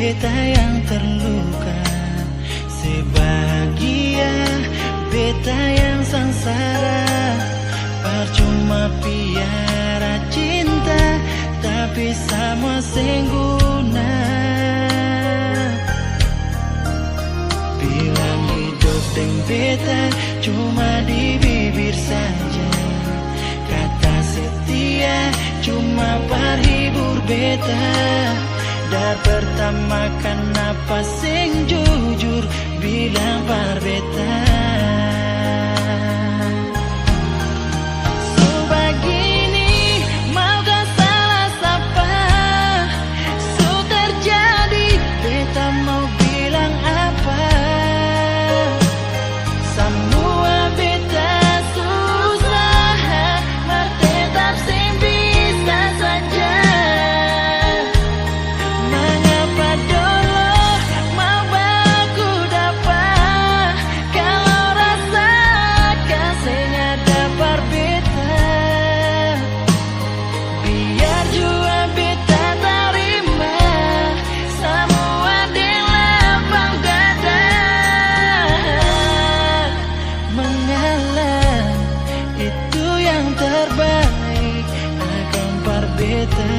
beta yang terluka, sebahagia beta yang sengsara. Percuma piara cinta, tapi semua sengguna. Bilang hidup dengan beta cuma di bibir saja, kata setia cuma parhibur beta. Dar pertama kenapa sing jujur bilang par beta. So begini maukah salah sapa, so terjadi beta mau bilang apa. Semua beta susah, mar tetap sing bisa saja. Mengapa dulu mau baku dapat, kalau rasa kasihnya dapat beta. Biar jua beta terima semua di lapang dada. Mengalah itu yang terbaik akan par beta.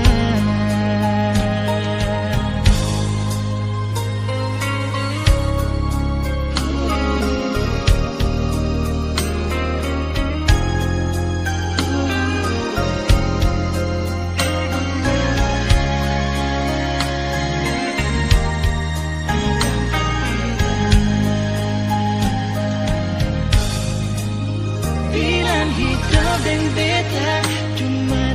Bilang hidup dengan beta cuma